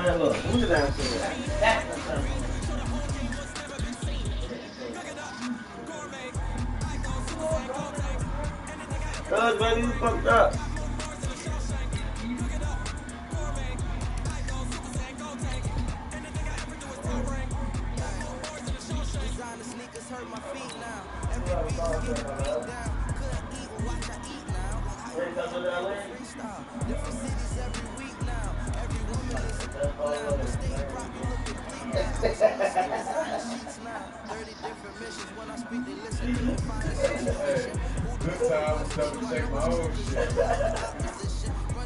Man, look, who's the downstairs? That's the sun. Cuz, baby, you fucked up. Good time to double check my own shit.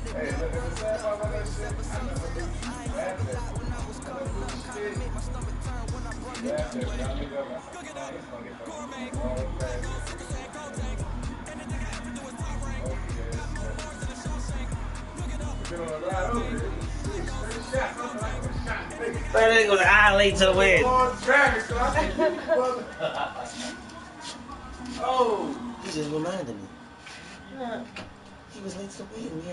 Hey, look at the sad part about that shit. I never knew she had that. I never knew she did. Yeah, I said, y'all nigga, I said, oh, this motherfucker. Okay. Been on the ride over there. Man, they gonna annihilate to the wind. Oh! He just reminded me. He was late to the wedding.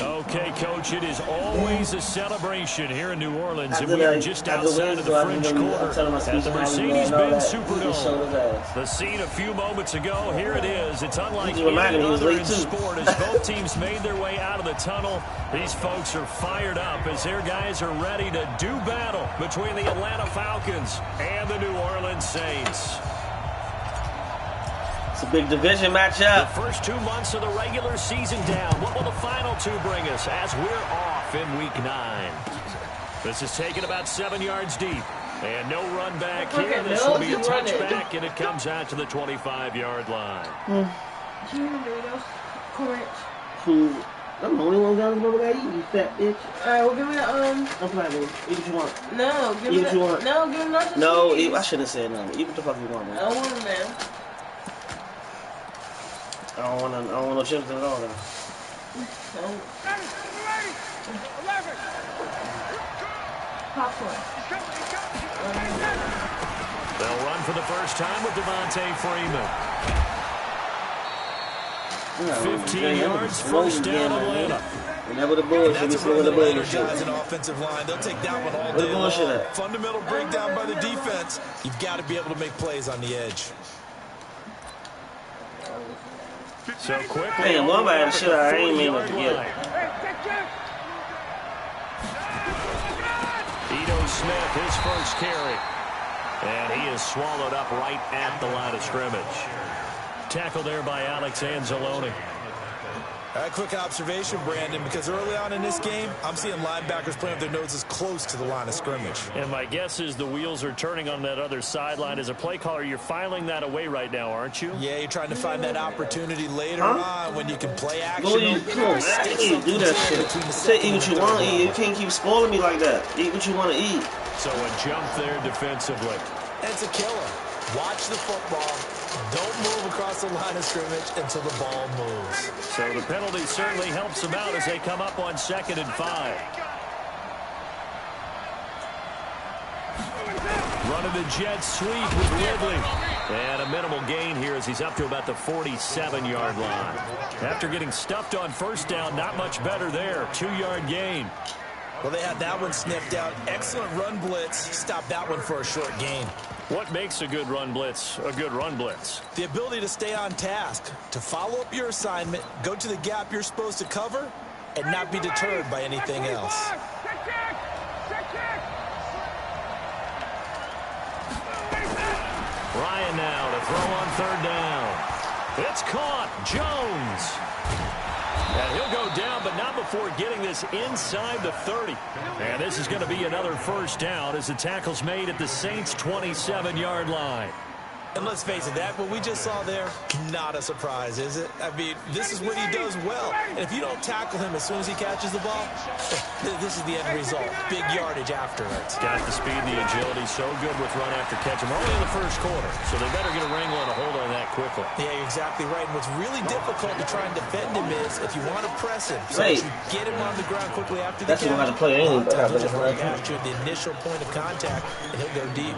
Okay, Coach, it is always a celebration here in New Orleans, and we are just outside of the French Quarter at the Mercedes-Benz Superdome. The scene a few moments ago, here it is. It's unlike any other in sport as both teams made their way out of the tunnel. These folks are fired up as their guys are ready to do battle between the Atlanta Falcons and the New Orleans Saints. It's a big division matchup. The first 2 months of the regular season down. What will the final 2 bring us as we're off in Week 9? This is taken about 7 yards deep. And no run back here. This will be a touchback, and it comes out to the 25-yard line. Cool. I'm the only one down the road that eat, you fat bitch. Alright, well, give me the, I'm fine, baby. Eat what you want. No, give me what you want. No, give me nothing. No, I shouldn't have said nothing. Eat what the fuck you want, man. I don't want it, man. I don't want no chips at all, though. Popcorn. They'll run for the first time with Devontae Freeman. 15 yards, first down Atlanta. Whenever the bullshit, that's a run that energizes an offensive line. They'll take that one all day long. Fundamental breakdown by the defense. You've got to be able to make plays on the edge. So quick. Hey, one by the shit I ain't mean to get. Ito Smith, his first carry. And he is swallowed up right at the line of scrimmage. Tackle there by Alex Anzalone. A quick observation, Brandon, because early on in this game, I'm seeing linebackers playing with their noses close to the line of scrimmage. And my guess is the wheels are turning on that other sideline. As a play caller, you're filing that away right now, aren't you? Yeah, you're trying to find that opportunity later on when you can play action. Come on, do that shit. Say eat what you want to eat. You can't keep spoiling me like that. Eat what you want to eat. So a jump there defensively. It's a killer. Watch the football. Don't move across the line of scrimmage until the ball moves. So the penalty certainly helps them out as they come up on 2nd and 5. Running the jet sweep with Ridley. And a minimal gain here as he's up to about the 47-yard line. After getting stuffed on first down, not much better there. 2-yard gain. Well, they had that one sniffed out. Excellent run blitz. Stop that one for a short gain. What makes a good run blitz a good run blitz? The ability to stay on task, to follow up your assignment, go to the gap you're supposed to cover, and not be deterred by anything else. Ryan now to throw on 3rd down. It's caught. Jones. And he'll go down, but not before getting this inside the 30. And this is going to be another first down as the tackle's made at the Saints' 27-yard line. And let's face it, that what we just saw there, not a surprise, is it? I mean, this is what he does well. And if you don't tackle him as soon as he catches the ball, this is the end result. Big yardage after it. Got the speed, the agility, so good with run after catch. I'm only in the first quarter, so they better get a wrangle and a hold on that quickly. Yeah, you're exactly right. And what's really difficult to try and defend him is if you want to press him, so you get him on the ground quickly after the catch. That's how to play anything. After the initial point of contact, and he'll go deep.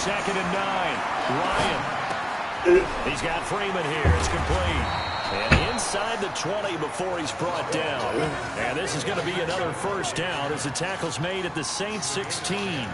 2nd and 9. Ryan. He's got Freeman here. It's complete. And inside the 20 before he's brought down. And this is going to be another first down as the tackle's made at the Saints 16.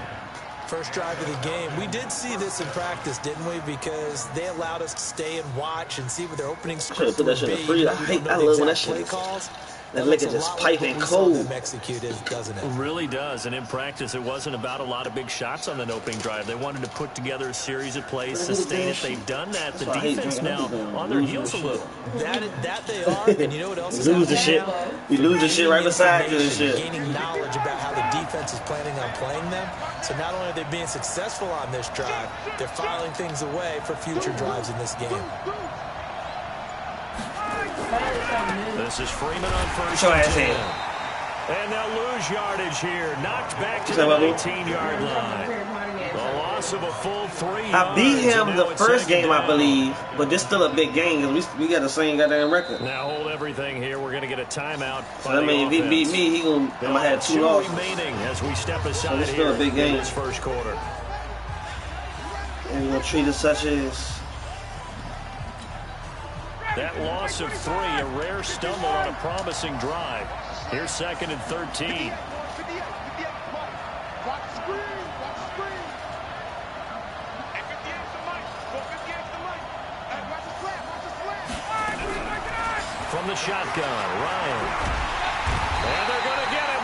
First drive of the game. We did see this in practice, didn't we? Because they allowed us to stay and watch and see what their opening script would be. I love when that shit calls. That liquor just piping cold. Doesn't it? Really does. And in practice, it wasn't about a lot of big shots on that opening drive. They wanted to put together a series of plays, sustain it. They've done that. The defense now on their heels a little. That they are. And you know what else is lose the shit. You lose the shit right beside you and shit. Gaining knowledge about how the defense is planning on playing them. So not only are they being successful on this drive, they're filing things away for future drives in this game. This is Freeman on first and 10. And they'll lose yardage here. Knocked back to the 19-yard line. The loss of a full 3 yards. I beat him the first game, I believe, but this still a big game because we got the same goddamn record. Now hold everything here. We're going to get a timeout. So I mean, if he beat me, I'm gonna have 2 losses. Remaining as we step aside it's still a big game. In this first quarter. And we're gonna treat it such as. That loss of 3, a rare stumble on a promising drive. Here's 2nd and 13. From the shotgun, Ryan. And they're going to get him.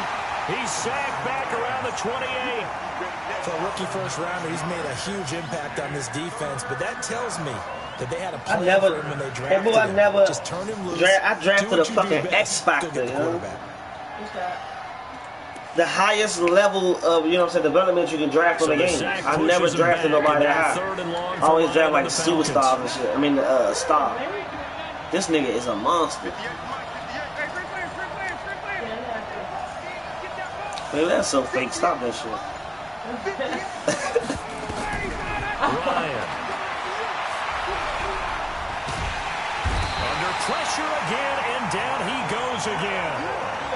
He's sacked back around the 28. For a rookie first-rounder, he's made a huge impact on this defense, but that tells me that they had a plan for him when they drafted him. Just turn him loose. I drafted a fucking X Factor, you know? The highest level of, you know what I'm saying, development you can draft from the game. I've never drafted nobody that high. I always draft like superstars and shit. I mean, star. This nigga is a monster. Man, that's so fake. Stop that shit. Ryan. Under pressure again, and down he goes again.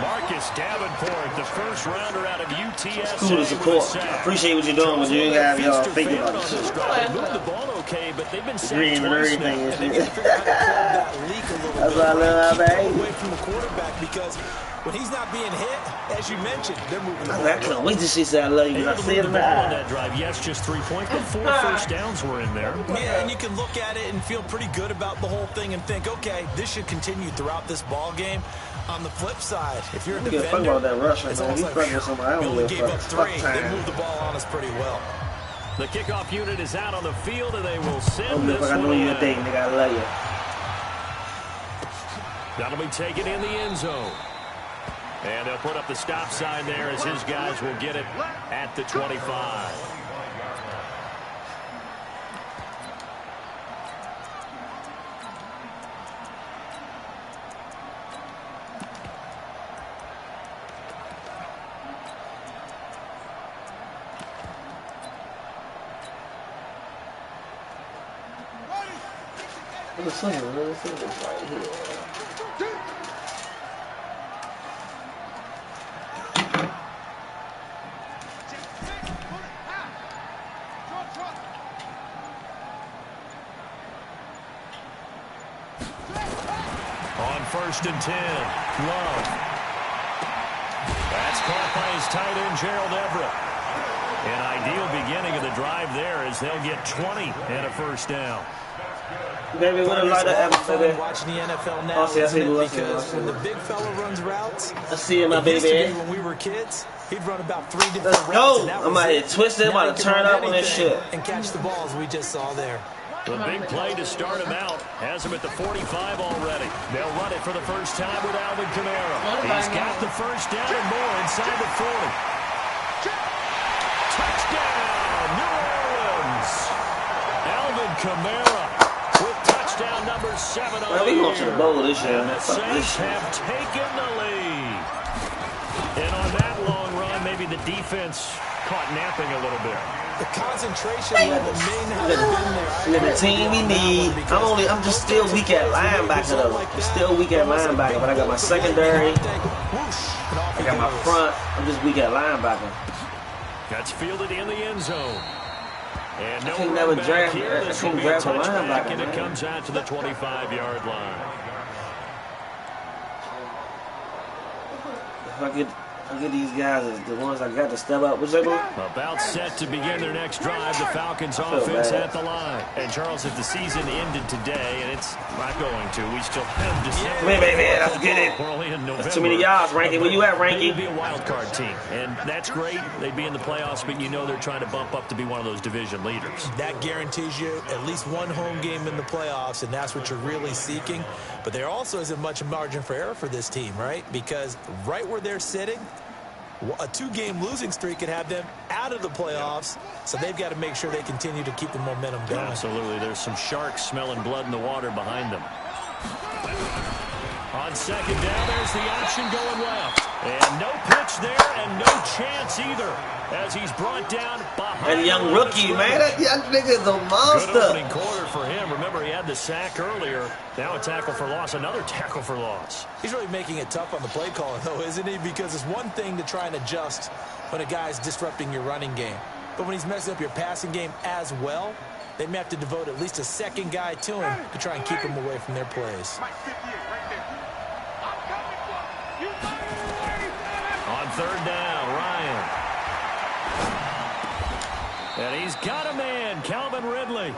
Marcus Davenport, the first rounder out of UTSA. Cool to support. I appreciate what you're doing, but you ain't have y'all thinking about this shit. They moved the ball okay, but they've been sacked Green and twice everything now. and They shit. need to figure out how to plug that leak a little That's bit. what I love about Keep it. away from the quarterback because when he's not being hit, as you mentioned, they're moving the ball. I can't wait till she said I love you. I see it in the on eye. that drive. Yes, just 3 points, but 4 first downs were in there. Yeah, and you can look at it and feel pretty good about the whole thing and think, okay, this should continue throughout this ball game. On the flip side, if you're a Fuck defender, about that rush right it's now. almost He's like, fucking with somebody. I we don't only give gave a up fuck. 3. Fuck They time. moved the ball on us pretty well. The kickoff unit is out on the field, and they will send Don't give a this fuck. I know one you a in. date, nigga. I love you. That'll be taken in the end zone. And they'll put up the stop sign there as his guys will get it at the 25. Let's see this right here. On 1st and 10, Love. That's caught by his tight end, Gerald Everett. An ideal beginning of the drive there as they'll get 20 and a first down. Baby, what a lot of episode. Watching the NFL now, because when the big fella runs routes, I see it, my it used to baby. be when we were kids, he'd run about 3 different Let's routes. go. and that I'm was out here it. twisted. I'm Now about he to can turn run up on this anything shit. and catch the balls we just saw there. The big play to start him out has him at the 45 already. They'll run it for the first time with Alvin Kamara. He's got the first down and more inside the 40. Touchdown, New Orleans. Alvin Kamara with touchdown number 7 on Man, we the going to the year. bowl this year. And the Fuck this Saints shit. have taken the lead. And on that long run, maybe the defense caught napping a little bit. The concentration level may not have been there. We're the team we need. I'm just still weak at linebacker though. I'm still weak at linebacker, but I got my secondary. I got my front. I'm just weak at linebacker. That's fielded in the end zone. And I can't never draft. I can't draft a linebacker. And it comes out to the 25-yard line. If I get these guys, the ones I got to step up. What's that going? About set to begin their next drive, the Falcons offense at the line. And Charles, if the season ended today, and it's not going to, we still have December. Man, let's get it. We're only in November. That's too many yards, Ranky. Where you at, Ranky? They'd be a wild card team, and that's great. They'd be in the playoffs, but you know they're trying to bump up to be one of those division leaders. That guarantees you at least one home game in the playoffs, and that's what you're really seeking. But there also isn't much margin for error for this team, right? Because right where they're sitting, a 2-game losing streak could have them out of the playoffs, so they've got to make sure they continue to keep the momentum going. Absolutely. There's some sharks smelling blood in the water behind them. On second down, there's the option going left. And no pitch there and no chance either as he's brought down behind. That young rookie, man. That young nigga's a monster. Good opening quarter for him. Remember, he had the sack earlier. Now a tackle for loss, another tackle for loss. He's really making it tough on the play calling, though, isn't he? Because it's one thing to try and adjust when a guy's disrupting your running game. But when he's messing up your passing game as well, they may have to devote at least a second guy to him to try and keep him away from their plays. On third down, Ryan. And he's got a man, Calvin Ridley.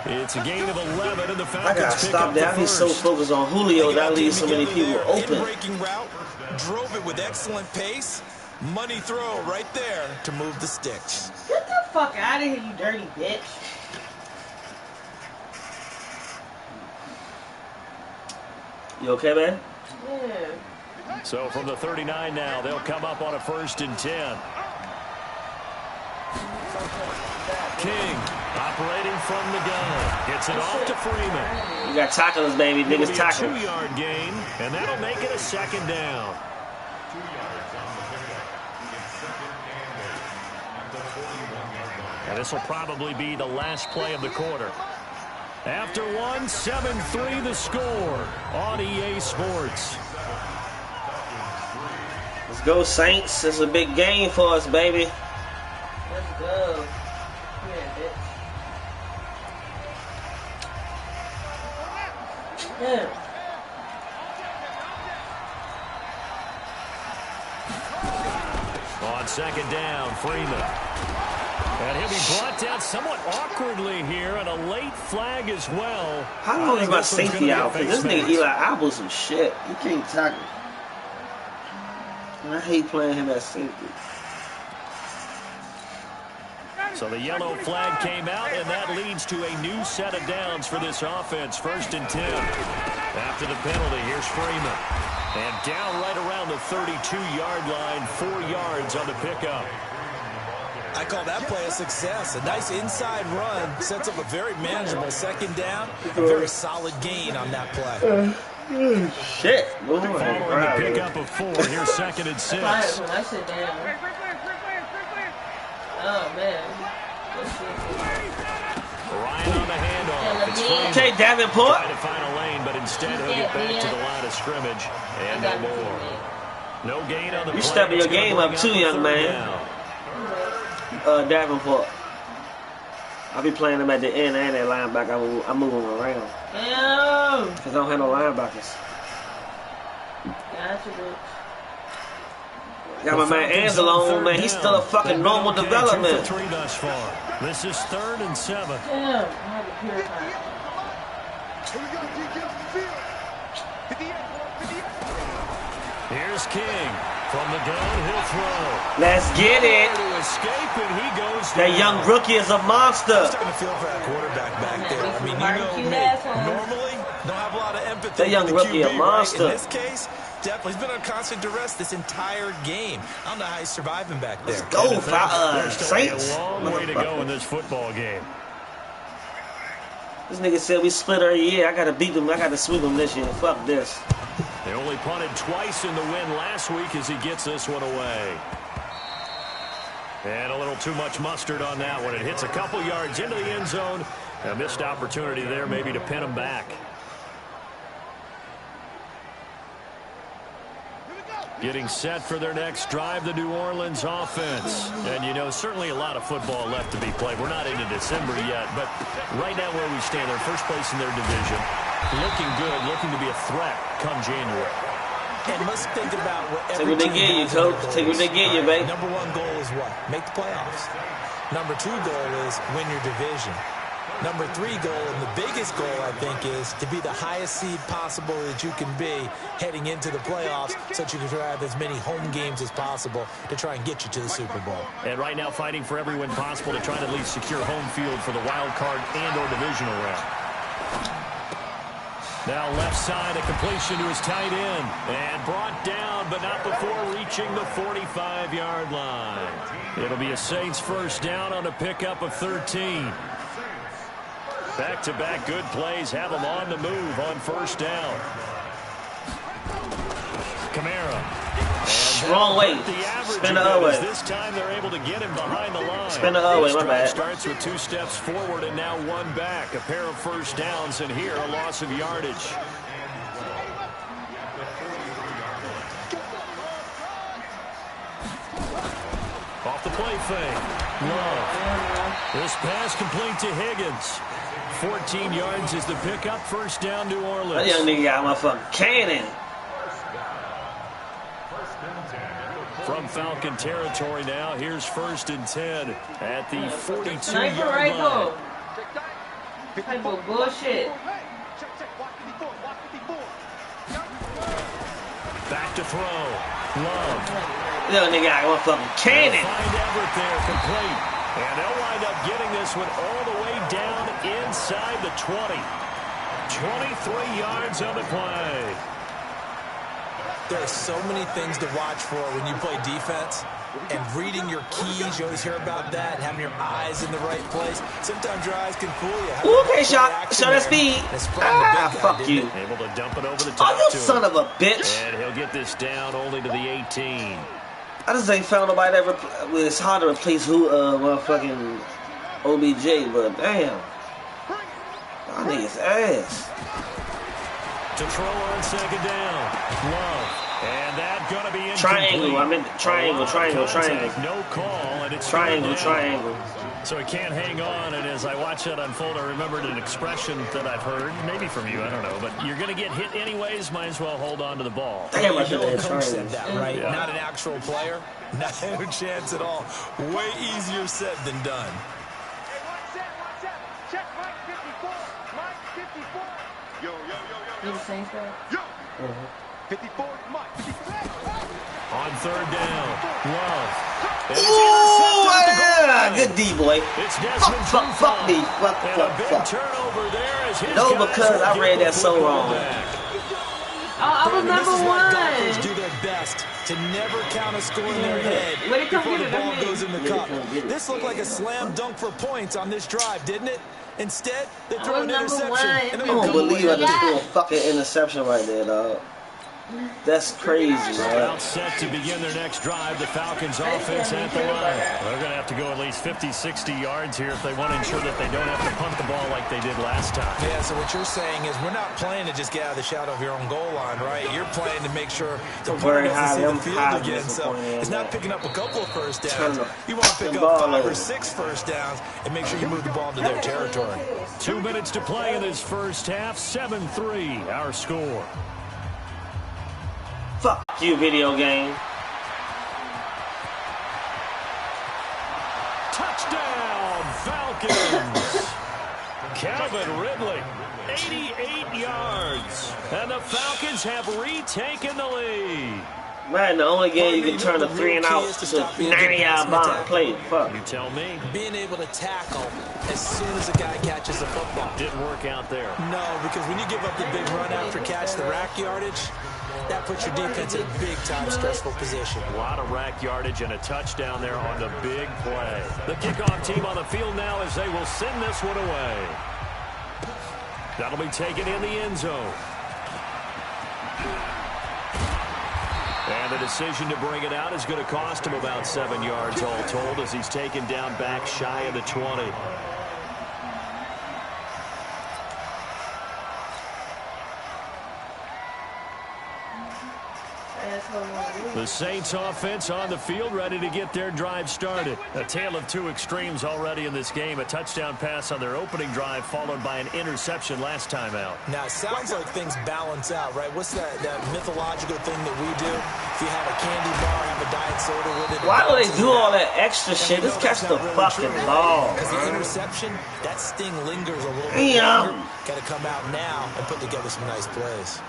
It's a gain of 11, and the Falcons I gotta stop that. He's so focused on Julio that leaves so many people open. In-breaking route, drove it with excellent pace. Money throw right there to move the sticks. Get the fuck out of here, you dirty bitch. You okay, man? Yeah. So from the 39 now, they'll come up on a 1st and 10. King operating from the gun. Gets it off to Freeman. You got tacklers, baby. Niggas tackle. A 2-yard gain, and that'll make it a 2nd down. And this will probably be the last play of the quarter. After one, 7-3 the score on EA Sports. Let's go, Saints. It's a big game for us, baby. Let's go. Come here, bitch. Yeah. On 2nd down, Freeman. And he'll be brought down somewhat awkwardly here, and a late flag as well. How long is my safety out? Because this nigga Eli Apple some shit. He can't tackle. And I hate playing him at safety. So the yellow flag came out, and that leads to a new set of downs for this offense. 1st and 10. After the penalty, here's Freeman. And down right around the 32-yard line, 4 yards on the pickup. I call that play a success. A nice inside run sets up a very manageable 2nd down. A very solid gain on that play. Shit. Following the pickup of 4, here's 2nd and 6. When I sit down. Oh, man. Ryan on the handoff. It's Freeman. Okay, Davenport. Trying to find a lane, but instead he'll get back to the line of scrimmage. And no more. No gain on the play. You stepping your game up too, young man. Davenport. I'll be playing him at the end and at linebacker. I'm moving him around. Ew. Because I don't have no linebackers. Gotcha, bitch. Got my man Angelo on, man. He's still a fucking normal development. 2 for 3 thus far. This is 3rd and 7. Damn, I had to purify. Here's King from the gun. He'll throw. Let's get it. To escape, and he goes That young rookie is a monster. I'm starting to feel for that quarterback back there. I mean, you know me. Normally, don't have a lot of empathy. That young for the rookie QB, a monster. Right? In this case, definitely, he's been on constant duress this entire game. I don't know how he's surviving back there. Let's go, There's still Saints. a long way to go in this football game. This nigga said we split our year. I gotta beat them. I gotta sweep them this year. Fuck this. They only punted twice in the win last week as he gets this one away. And a little too much mustard on that one. It hits a couple yards into the end zone. A missed opportunity there maybe to pin him back. Getting set for their next drive, the New Orleans offense. And, you know, certainly a lot of football left to be played. We're not into December yet, but right now where we stand, they're first place in their division. Looking good, looking to be a threat come January. And let's think about what Take what they get you, coach. Take what they get you, baby. Number one goal is what? Make the playoffs. Number two goal is win your division. Number three goal, and the biggest goal, I think, is to be the highest seed possible that you can be heading into the playoffs so that you can have as many home games as possible to try and get you to the Super Bowl. And right now fighting for every win possible to try to at least secure home field for the wild card and or divisional round. Now left side, a completion to his tight end. And brought down, but not before reaching the 45-yard line. It'll be a Saints first down on a pickup of 13. Back-to-back good plays have them on the move on first down. Kamara. Wrong way. Spin the other way. This time they're able to get him behind the line. Spin the other way, my bad. Starts with 2 steps forward and now 1 back. A pair of first downs, and here a loss of yardage. Off the play fake. Love. This pass complete to Higgins. 14 yards is the pickup. First down, New Orleans. That young nigga got my fucking cannon. From Falcon territory now. Here's 1st and 10 at the 42-yard Sniper line. rifle. Type of bullshit. Back to throw. Love. That nigga got my fucking cannon. Find Everett there, complete. And they'll wind up getting this one all the way down inside the 20. 23 yards on the play. There are so many things to watch for when you play defense. And reading your keys, you always hear about that. Having your eyes in the right place. Sometimes your eyes can fool you. Ooh, okay, shot. Show that speed. Fuck you. Able to dump it over the top. Oh, you son of a bitch. And he'll get this down only to the 18. I just ain't found nobody that it's hard to replace who motherfucking OBJ, but damn. Y'all niggas ass. To throw on 2nd down. Love. And that gonna be incomplete. Triangle. I meant triangle. No call, and it's triangle. So he can't hang on, and as I watch that unfold, I remembered an expression that I've heard, maybe from you, I don't know, but you're going to get hit anyways, might as well hold on to the ball. Damn, I should No have coach said that, right? Yeah. Not an actual player. Not a chance at all. Way easier said than done. Check Mike 54. Mike 54. Yo. You the same thing? 54 Mike. On 3rd down, Love. And it's Ooh, intercepted at the goal yeah. line. Good D, boy. It's Desmond Fuck me. And a big turnover there as his No, guys because will I get read the that so football wrong. back. Oh, I was This number is why golfers 1. do their best to never count a score in their head Where'd it come before the from? ball goes in the cup. Get it. This looked like a slam dunk for points on this drive, didn't it? Instead, they I throw was an number interception. 1. And I then don't believe I just Yeah. threw a fucking interception right there, dog. That's crazy, man. About set to begin their next drive, the Falcons offense at the line. They're going to have to go at least 50, 60 yards here if they want to ensure that they don't have to punt the ball like they did last time. Yeah, so what you're saying is we're not playing to just get out of the shadow of your own goal line, right? You're playing to make sure the Very opponent high, doesn't see the high field again. So disappointed in it's not that. picking up a couple of first Turn downs. the You want to pick fucking up ball 5 or over. 6 first downs and make sure you move the ball into their territory. 2 minutes to play in this first half. 7-3, our score. Fuck you, video game. Touchdown, Falcons! Calvin Ridley, 88 yards. And the Falcons have retaken the lead. Man, the only game you can turn a 3 and out to 90-yard bomb play. Fuck. You tell me. Being able to tackle as soon as a guy catches the football. Didn't work out there. No, because when you give up the big run after catch, the rack yardage, that puts your defense in a big-time stressful position. A lot of rack yardage and a touchdown there on the big play. The kickoff team on the field now as they will send this one away. That'll be taken in the end zone. And the decision to bring it out is going to cost him about 7 yards all told as he's taken down back shy of the 20. The the Saints offense on the field, ready to get their drive started. A tale of two extremes already in this game. A touchdown pass on their opening drive, followed by an interception last time out. Now, it sounds like things balance out, right? What's that mythological thing that we do? If you have a candy bar, have a diet soda with it. Why do they do all that extra shit? Just catch the fucking ball. Because the interception, that sting lingers a little bit longer. Got to come out now and put together some nice plays.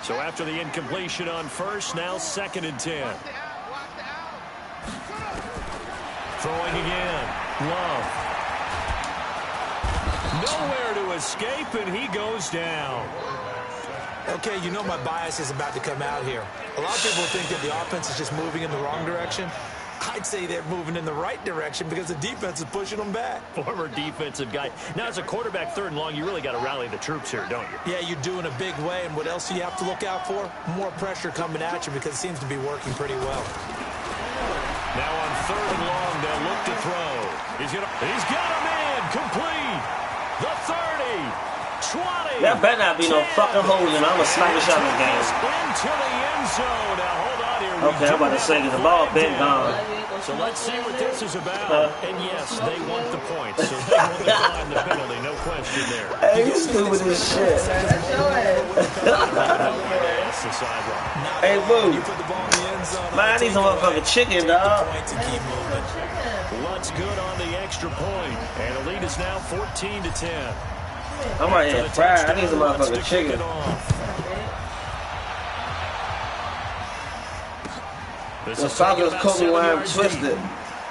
So after the incompletion on first, now 2nd and 10. Throwing again. Love. Nowhere to escape, and he goes down. Okay, you know my bias is about to come out here. A lot of people think that the offense is just moving in the wrong direction. I'd say they're moving in the right direction because the defense is pushing them back. Former defensive guy. Now, as a quarterback, 3rd and long, you really got to rally the troops here, don't you? Yeah, you do in a big way. And what else do you have to look out for? More pressure coming at you because it seems to be working pretty well. Now on 3rd and long, they'll look to throw. He's got a man complete. The 30, 20. That better not be no fucking holding. I'm going to smack the shot in the game. Into the end zone. Now hold on here. Okay, I'm about to say the ball been gone. So let's see what this is about. And yes, they want the points, so they will decline the penalty. No question there. Hey, you stupid as shit. Hey, Boo. Man, I need some motherfucking chicken, dog. What's good on the extra point? And the lead is now 14-10. I'm right here fried. I need some motherfucking chicken. The Falcons caught me when I'm twisted.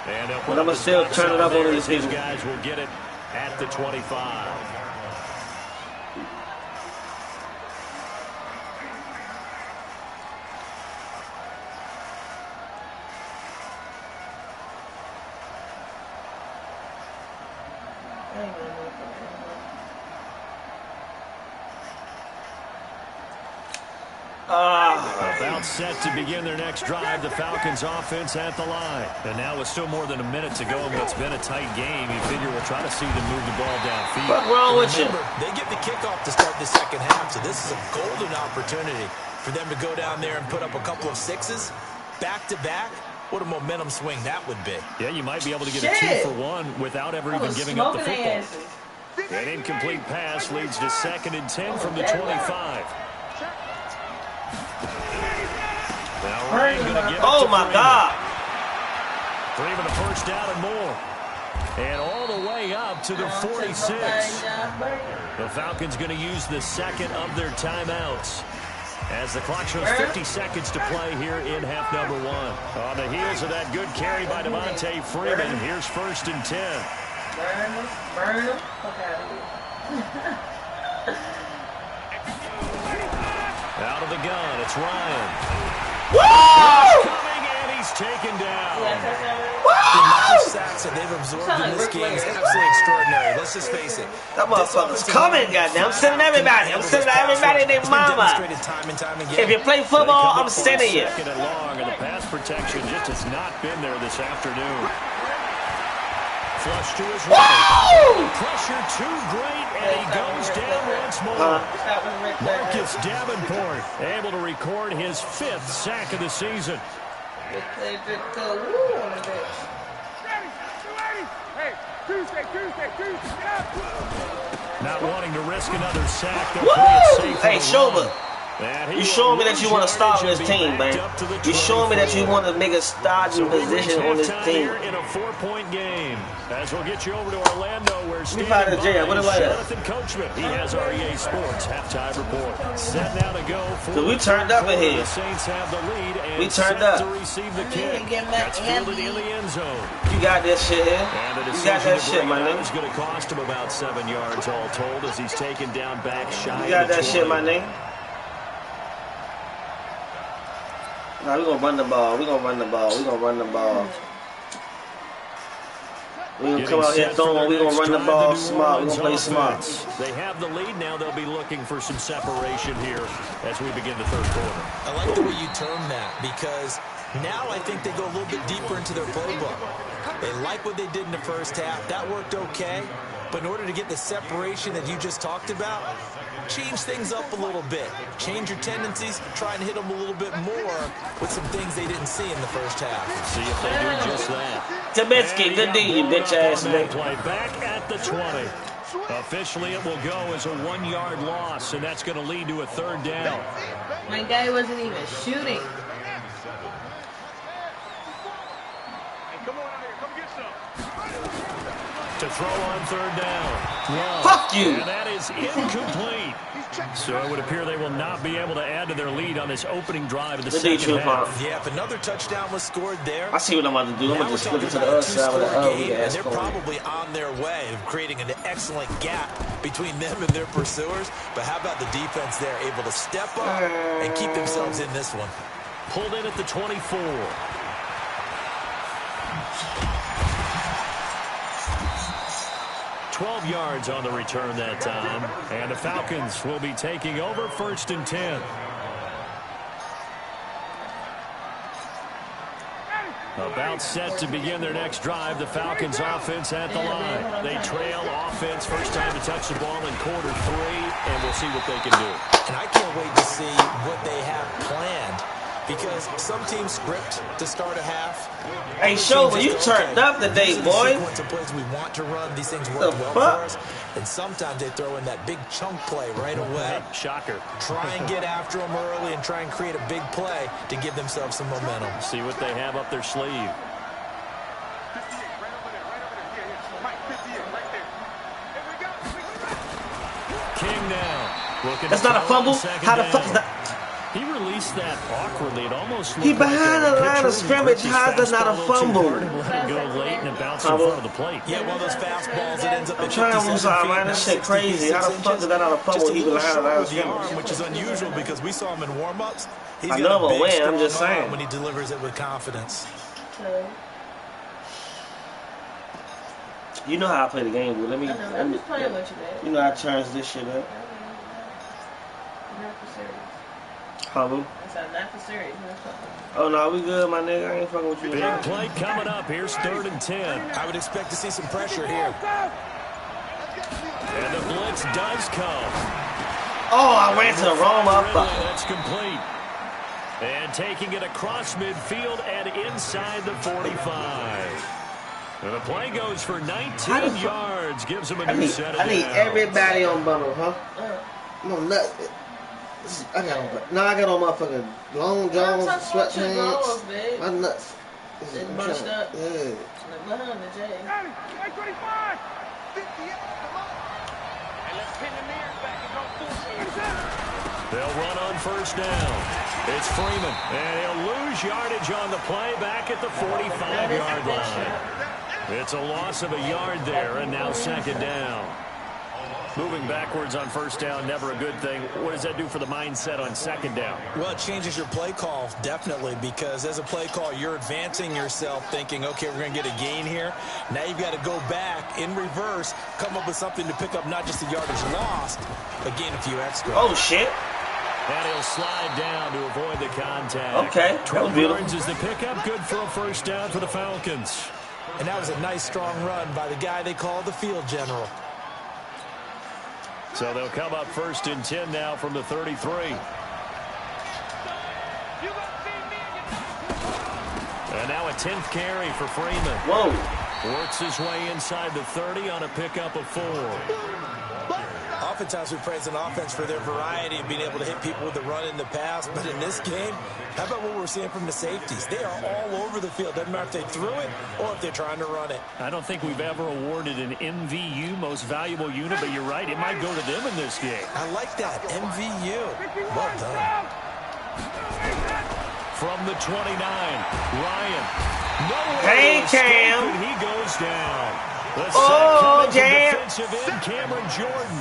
But I'm going to still turn it up on these people. Guys will get it at the 25. About set to begin their next drive, the Falcons offense at the line. And now with still more than a minute to go in what's been a tight game, you figure we'll try to see them move the ball downfield. What's wrong with you? They get the kickoff to start the second half, so this is a golden opportunity for them to go down there and put up a couple of sixes back-to-back. What a momentum swing that would be. Yeah, you might be able to get a 2-for-1 without ever even giving up the football. An incomplete pass leads to 2nd and 10 from the 25. Oh my God! For even a first down and more. And all the way up to the 46. The Falcons going to use the 2nd of their timeouts. As the clock shows 50 seconds to play here in half number 1. On the heels of that good carry by Devontae Freeman, here's 1st and 10. Burn him. Fuck out of here. Out of the gun, it's Ryan. Woo! Coming, and he's taken down. The amount of sacks that they've absorbed in this game is absolutely extraordinary. Let's just face it. That motherfucker's coming, goddamn. I'm sending everybody. I'm sending everybody and their mama. If you play football, I'm sending you. 2nd and long, and the pass protection just has not been there this afternoon. Flush to his right. Pressure too great, and he goes down once more. Marcus Davenport able to record his 5th sack of the season. Not wanting to risk another sack. Hey, Shoba. You showing me that you want to start on this team, man. You showing me that you want to make a starting position on this team. In a 4-point game, as we'll get you over to Orlando, where Jonathan Coachman. He has our EA Sports halftime report. Set now to go. So we turned up in here. The Saints have the lead, and we turned up to receive the kick. That's fielded in the end zone. You got this shit here. You got that shit, my nigga. It's going to cost him about 7 yards all told, as he's taken down back shy. You got that shit, my nigga. Nah, we're going to run the ball. We're going to run the ball. We're going to run the ball. We're going to come out here throwing. We're going to run the ball smart. We're going to play smart. They have the lead now. They'll be looking for some separation here as we begin the 3rd quarter. I like the way you term that, because now I think they go a little bit deeper into their playbook. They like what they did in the first half. That worked okay. But in order to get the separation that you just talked about, change things up a little bit. Change your tendencies, try and hit them a little bit more with some things they didn't see in the first half. See if they do just that. Trubisky, good D, you bitch ass nigga. Play back at the 20. Officially, it will go as a 1-yard loss, and that's going to lead to a 3rd down. My guy wasn't even shooting. To throw on 3rd down. Whoa. Fuck you. And that is incomplete. So it would appear they will not be able to add to their lead on this opening drive of the second half. Yeah, if another touchdown was scored there. I see what I'm about to do. I'm going to just flip it to the other side of the game, and they're probably on their way of creating an excellent gap between them and their pursuers. But how about the defense there, able to step up and keep themselves in this one? Pulled in at the 24. 12 yards on the return that time. And the Falcons will be taking over 1st and 10. About set to begin their next drive. The Falcons offense at the line. They trail offense. First time to touch the ball in quarter 3. And we'll see what they can do. And I can't wait to see what they have planned. Because some teams script to start a half. Hey, Shover, you turned up today, boy. We want to run. These things work well for us. And sometimes they throw in that big chunk play right away. Shocker. Try and get after them early and try and create a big play to give themselves some momentum. See what they have up their sleeve. King now. That's not a fumble? How the fuck is that? He released that awkwardly. It almost he behind the line of scrimmage. How is that not a fumble? Let it go late and it bounced in front of the plate. Yeah, one of those fastballs that ends up I'm trying to move out, man. This shit crazy. How the fuck is that not a fumble? He behind the line of scrimmage. Which is unusual because we saw him in warm-ups. He's I know, but when? I'm just saying. When he delivers it with confidence. You know how I play the game, dude. I'm just playing with you, man. You know how I turns this shit up. Not for serious. Humble. Not for serious. Oh, no, we good, my nigga. I ain't fucking with you. Big play coming up. Here's 3rd and 10. I would expect to see some pressure here. And the blitz does come. Oh, I ran to the wrong motherfucker. That's complete. And taking it across midfield and inside the 45. And the play goes for 19 yards. Gives him a new set of downs. I need everybody on bubble, huh? I'm on nuts. I got on my fucking long johns, sweatpants. My nuts. It's bunched up. Yeah. Behind the J. They'll run on 1st down. It's Freeman. And he'll lose yardage on the play back at the 45-yard line. It's a loss of a yard there, and now 2nd down. Moving backwards on 1st down, never a good thing. What does that do for the mindset on 2nd down? Well, it changes your play call, definitely, because as a play call, you're advancing yourself thinking, okay, we're going to get a gain here. Now you've got to go back in reverse, come up with something to pick up not just the yardage lost, but gain a few extra. Oh, shit. And he'll slide down to avoid the contact. Okay, that was beautiful. Burns is the pickup, good for a 1st down for the Falcons. And that was a nice, strong run by the guy they call the field general. So they'll come up 1st and 10 now from the 33. And now a 10th carry for Freeman. Whoa. Works his way inside the 30 on a pickup of 4. Oftentimes we praise an offense for their variety of being able to hit people with the run in the pass. But in this game, how about what we're seeing from the safeties? They are all over the field. Doesn't matter if they threw it or if they're trying to run it. I don't think we've ever awarded an MVU, most valuable unit, but you're right. It might go to them in this game. I like that. MVU. Well done. From the 29, Ryan. Hey, Cam. He goes down. Oh, Jam. Defensive end, Cameron Jordan.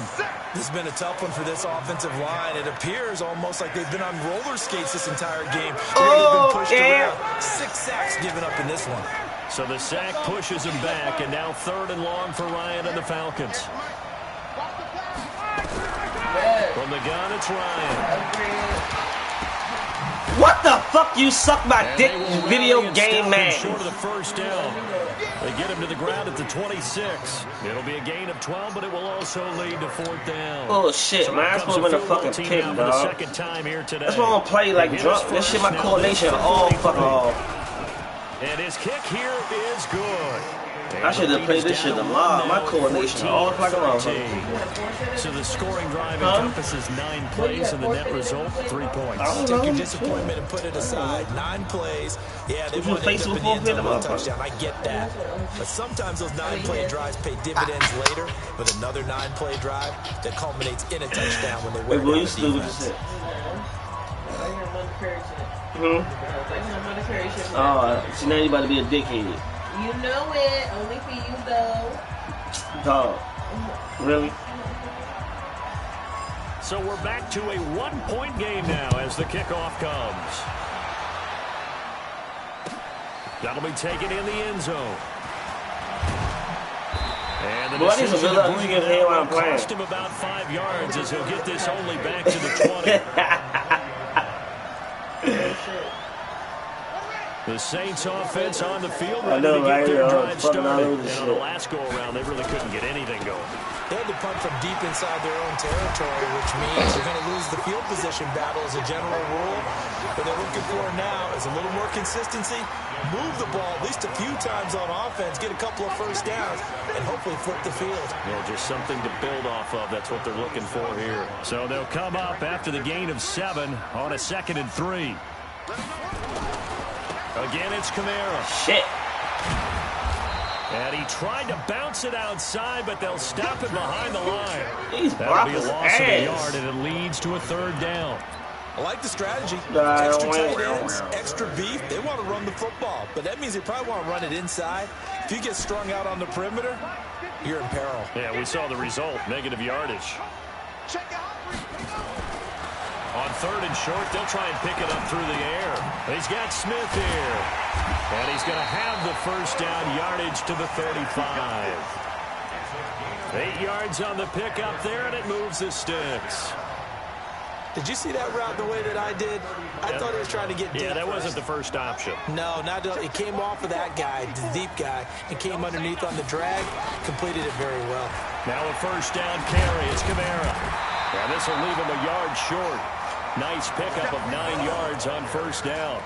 This has been a tough one for this offensive line. It appears almost like they've been on roller skates this entire game. They've been pushed around. 6 sacks given up in this one. So the sack pushes him back, and now 3rd and long for Ryan and the Falcons. From the gun, it's Ryan. What the fuck? You suck my dick, video game man. Short of the first down. They get him to the ground at the 26. It'll be a gain of 12, but it will also lead to 4th down. Oh shit, so man! That's supposed to be a fucking pick, dog. Second time here today. That's why I'm gonna play like drunk. This shit, my coordination all fucking off. And his kick here is good. I should have played this shit tomorrow. My coordination all like a motherfucker. So the scoring drive encompasses 9 plays, and the net result 3 points. Take your disappointment and put it aside. 9 plays. Yeah, they want to end up in the end zone with a touchdown. I get that. But sometimes those 9-play drives pay dividends later with another 9-play drive that culminates in a touchdown when they wear down the defense. Oh, so now you about to be a dickhead. You know it. Only for you, though. Dog. Really? So we're back to a 1-point game now as the kickoff comes. That'll be taken in the end zone. And the decision to bring it out will cost him about 5 yards as he'll get this only back to the 20. The Saints offense on the field ready to get their drive started. And on the last go-around, they really couldn't get anything going. They had to punt from deep inside their own territory, which means you're going to lose the field position battle as a general rule. What they're looking for now is a little more consistency, move the ball at least a few times on offense, get a couple of first downs, and hopefully flip the field. Yeah, just something to build off of. That's what they're looking for here. So they'll come up after the gain of 7 on a 2nd and 3. Again, it's Kamara. Shit. And he tried to bounce it outside, but they'll stop it behind the line. That'll be a loss of a yard, and it leads to a 3rd down. I like the strategy. Extra tight ends, extra beef. They want to run the football, but that means they probably want to run it inside. If you get strung out on the perimeter, you're in peril. Yeah, we saw the result, negative yardage. On 3rd and short, they'll try and pick it up through the air. He's got Smith here. And he's going to have the first down, yardage to the 35. 8 yards on the pickup there, and it moves the sticks. Did you see that route the way that I did? I thought he was trying to get deep. Yeah, that wasn't the first option. No, not it came off of that guy, the deep guy, and came underneath on the drag, completed it very well. Now a first down carry. It's Kamara. Yeah, this will leave him a yard short. Nice pickup of 9 yards on first down.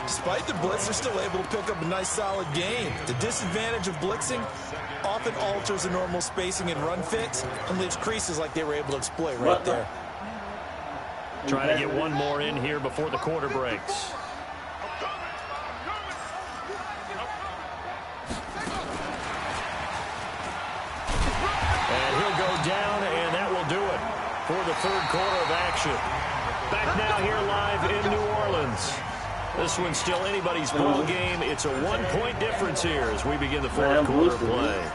Despite the blitz, they're still able to pick up a nice solid gain. The disadvantage of blitzing often alters the normal spacing and run fits and leaves creases like they were able to exploit right there. Trying to get one more in here before the quarter breaks. And he'll go down, and that will do it for the 3rd quarter of action. Back now here live in New Orleans. This one's still anybody's ball game. It's a 1-point difference here as we begin the 4th quarter play.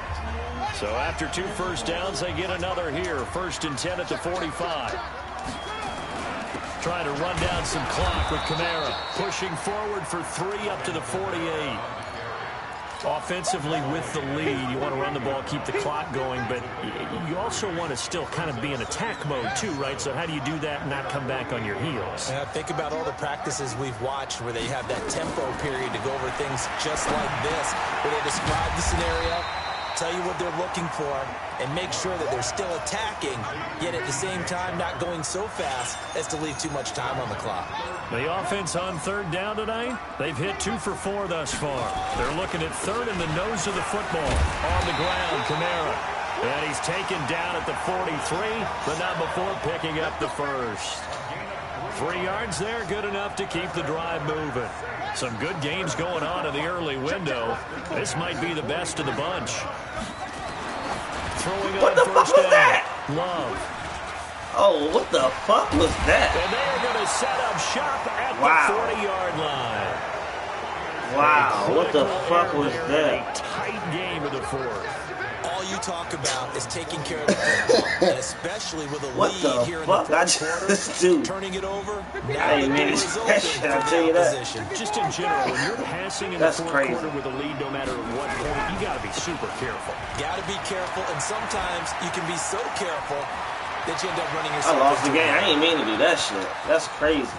So after 2 first downs, they get another here. 1st and 10 at the 45. Trying to run down some clock with Kamara. Pushing forward for 3 up to the 48. Offensively with the lead, you want to run the ball, keep the clock going, but you also want to still kind of be in attack mode too, right? So how do you do that and not come back on your heels? Yeah, think about all the practices we've watched where they have that tempo period to go over things just like this, where they describe the scenario, tell you what they're looking for, and make sure that they're still attacking, yet at the same time not going so fast as to leave too much time on the clock. The offense on 3rd down tonight, they've hit 2 for 4 thus far. They're looking at 3rd in the nose of the football. On the ground, Kamara. And he's taken down at the 43, but not before picking up the first. 3 yards there, good enough to keep the drive moving. Some good games going on in the early window. This might be the best of the bunch. Throwing what on the first fuck was down. that? Love. Oh, what the fuck was that? And they are going to set up shop at the 40-yard line. Wow, what the fuck was that? A tight game of the 4th. All you talk about is taking care of the football, and especially with a lead here in the 4th quarter, turning it over. I ain't mean special, I'll tell you that. Just in general, when you're passing in the 4th quarter with a lead, no matter what point, you got to be super careful. Got to be careful, and sometimes you can be so careful that you end up running yourself. I lost the game. I ain't mean to do that shit. That's crazy.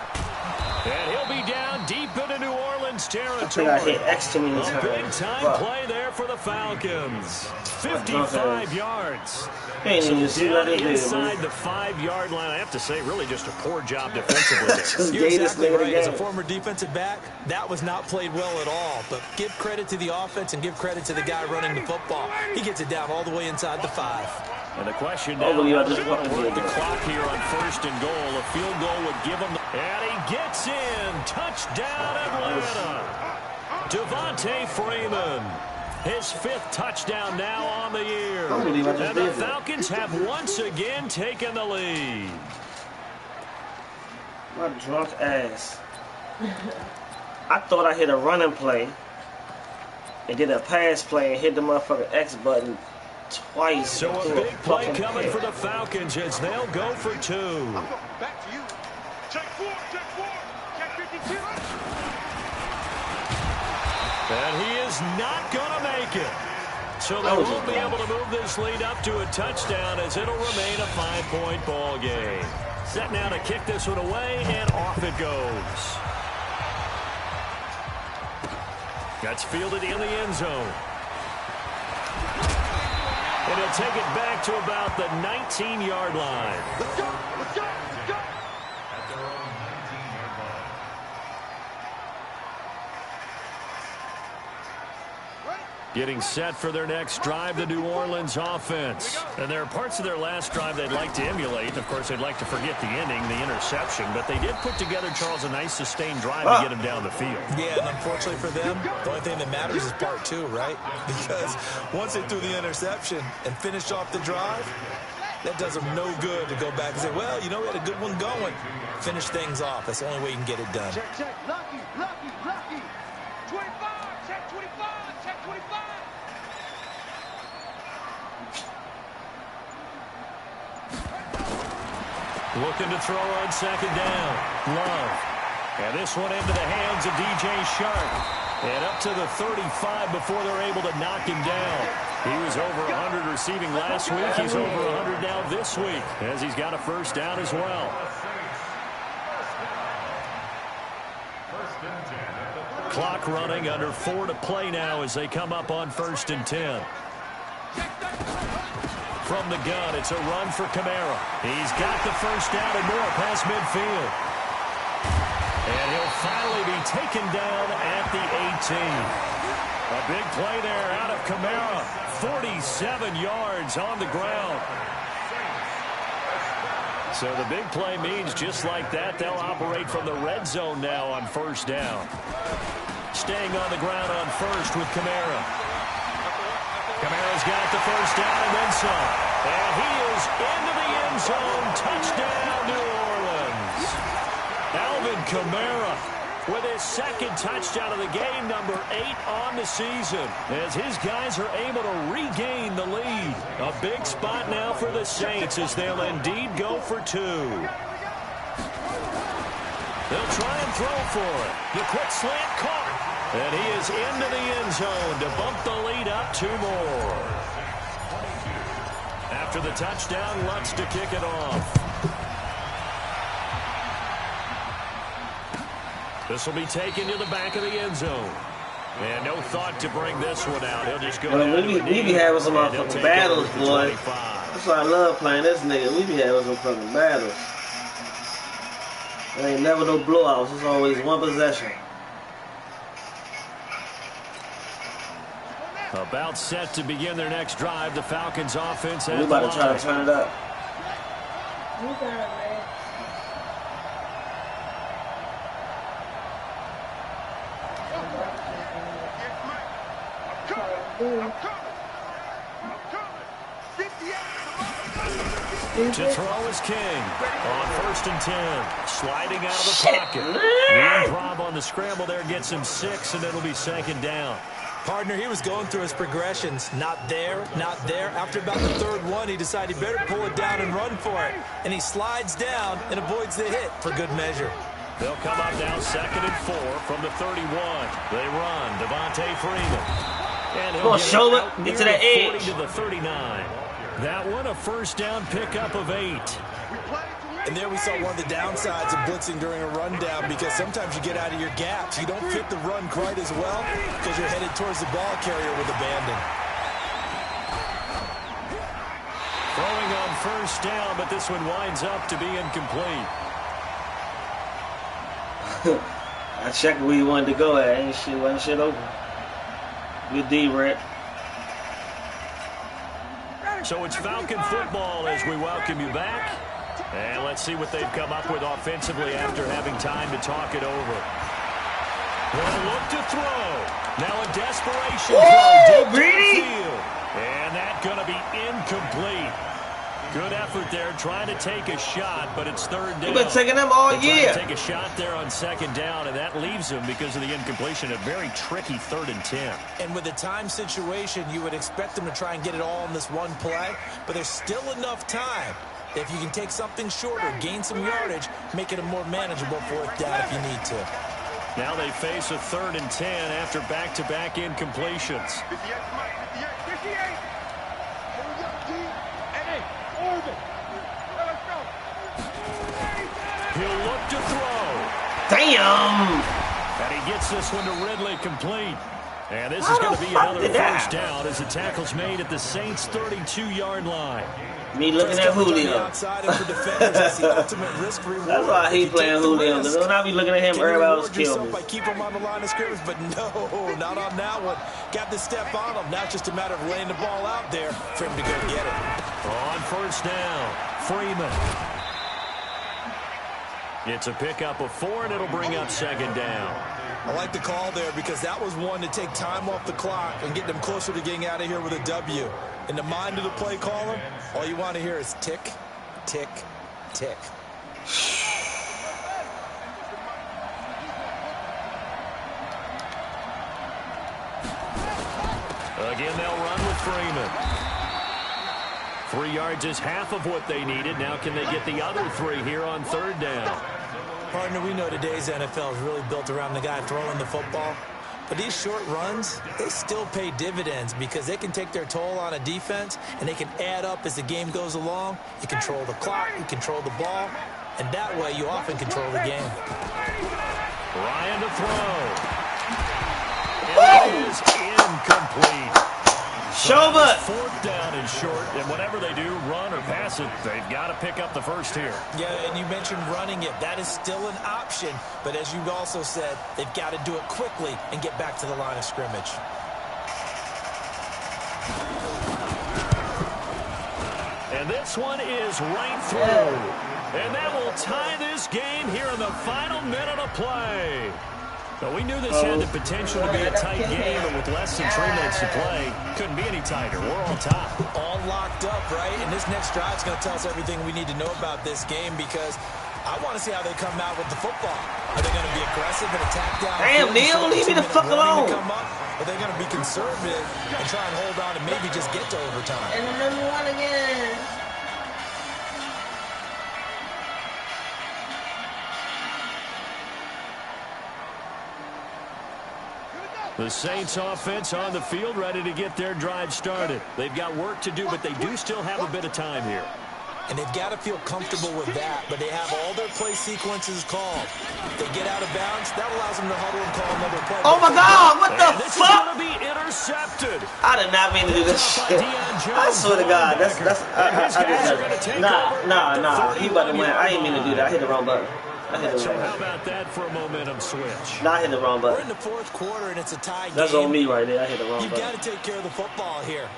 And he'll be down deep into New Orleans territory. I think I hit X too many times. A big-time play there for the Falcons. 55 yards. Hey, so down inside the 5-yard line. I have to say, really just a poor job defensively. You're exactly right. As a former defensive back, that was not played well at all. But give credit to the offense and give credit to the guy running the football. He gets it down all the way inside the 5. And the question now, work the clock here on 1st and goal. A field goal would give him. And he gets in. Touchdown, Atlanta. Devontae Freeman. His 5th touchdown now on the year. And the Falcons have once again taken the lead. My drunk ass. I thought I hit a running play and did a pass play and hit the motherfucking X button twice. So a big play coming for the Falcons as they'll go for 2. Back to you. Check 4, check 4. Check 52. And he is not going to make it. So they won't be able to move this lead up to a touchdown as it'll remain a 5-point ball game. Set now to kick this one away, and off it goes. That's fielded in the end zone. And he'll take it back to about the 19-yard line. Let's go, let's go, let's go. Getting set for their next drive, the New Orleans offense. And there are parts of their last drive they'd like to emulate. Of course, they'd like to forget the ending, the interception. But they did put together, Charles, a nice sustained drive to get him down the field. Yeah, and unfortunately for them, the only thing that matters is part 2, right? Because once they threw the interception and finished off the drive, that does them no good to go back and say, well, you know, we had a good one going. Finish things off. That's the only way you can get it done. Check, check. Lucky, lucky, lucky. 25, check 25, check 25. Looking to throw on 2nd down. Love. And this one into the hands of DJ Shark. And up to the 35 before they're able to knock him down. He was over 100 receiving last week. He's over 100 now this week as he's got a 1st down as well. Clock running, under 4 to play now as they come up on 1st and 10. From the gun, it's a run for Kamara. He's got the 1st down and more past midfield. And he'll finally be taken down at the 18. A big play there out of Kamara. 47 yards on the ground. So the big play means just like that, they'll operate from the red zone now on 1st down. Staying on the ground on 1st with Kamara. Kamara's got the 1st down and then some. And he is into the end zone. Touchdown, New Orleans. Alvin Kamara with his 2nd touchdown of the game, number 8 on the season, as his guys are able to regain the lead. A big spot now for the Saints as they'll indeed go for 2. They'll try and throw for it. The quick slant caught. And he is into the end zone to bump the lead up 2 more. After the touchdown, Lutz to kick it off. This will be taken to the back of the end zone. And no thought to bring this one out. He'll just go down. We be having some motherfucking battles, boy. That's why I love playing this nigga. We be having some fucking battles. There ain't never no blowouts. It's always one possession. About set to begin their next drive. The Falcons offense. We about to try to turn it up. You got it, man. I'm coming. To throw is King on 1st and 10. Sliding out of the pocket. The improv on the scramble there gets him 6, and it'll be 2nd down. Partner, he was going through his progressions. Not there, not there. After about the 3rd one, he decided he better pull it down and run for it. And he slides down and avoids the hit for good measure. They'll come up now 2nd and 4 from the 31. They run. Devontae Freeman. And he'll show it near into the edge. 40 to the 39. That one a 1st down pickup of 8. And there we saw one of the downsides of blitzing during a rundown, because sometimes you get out of your gaps. You don't fit the run quite as well because you're headed towards the ball carrier with abandon. Throwing on first down, but this one winds up to be incomplete. I checked where you wanted to go at. Ain't shit, wasn't shit open. Good D, Brett. So it's Falcon football as we welcome you back. And let's see what they've come up with offensively after having time to talk it over. Well, look to throw. Now a desperation throw deep field. And that's going to be incomplete. Good effort there, trying to take a shot, but it's third down. You've been taking them all year. Take a shot there on second down, and that leaves them, because of the incompletion, a very tricky 3rd and 10. And with the time situation, you would expect them to try and get it all in this one play, but there's still enough time. If you can take something shorter, gain some yardage, make it a more manageable 4th down if you need to. Now they face a 3rd and 10 after back-to-back incompletions. 58, 58. He'll look to throw. Damn! And he gets this one to Ridley complete. And this is going to be another first down as the tackle's made at the Saints' 32-yard line. Me looking at Julio. That's why he playing Julio. Because when I be looking at him, everybody else kill me. Keep him on the line of scrimmage, but no, not on that one. Got the step on him. Now it's just a matter of laying the ball out there for him to go get it. On first down, Freeman. It's a pickup of 4, and it'll bring up second down. I like the call there, because that was one to take time off the clock and get them closer to getting out of here with a W. In the mind of the play caller, all you want to hear is tick, tick, tick. Again, they'll run with Freeman. 3 yards is half of what they needed. Now can they get the other 3 here on third down? Partner, we know today's NFL is really built around the guy throwing the football. But these short runs, they still pay dividends, because they can take their toll on a defense, and they can add up as the game goes along. You control the clock, you control the ball, and that way you often control the game. Ryan to throw. And it is incomplete. Shova! 4th down and short, and whatever they do, run or pass it, they've got to pick up the first here. Yeah, and you mentioned running it. That is still an option, but as you also said, they've got to do it quickly and get back to the line of scrimmage. And this one is right through. And that will tie this game here in the final minute of play. But we knew this had the potential to be a tight game, but with less than 3 minutes to play, couldn't be any tighter. We're on top. All locked up, right? And this next drive is going to tell us everything we need to know about this game, because I want to see how they come out with the football. Are they going to be aggressive and attack down? Damn, Neil, leave me the fuck alone. Are they going to be conservative and try and hold on and maybe just get to overtime? And the number 1 again. The Saints offense on the field, ready to get their drive started. They've got work to do, but they do still have a bit of time here. And they've got to feel comfortable with that, but they have all their play sequences called. If they get out of bounds, that allows them to huddle and call another play. Oh my God, what the this fuck? This is going to be intercepted. I did not mean to do this shit. I swear to God, I did not. Nah. He about to win. I didn't mean to do that. I hit the wrong button. So how about that for a momentum switch? Nah, I hit the wrong button. We're in the 4th quarter, and it's a tie game. That's on me right there. I hit the wrong button. You've got to take care of the football here.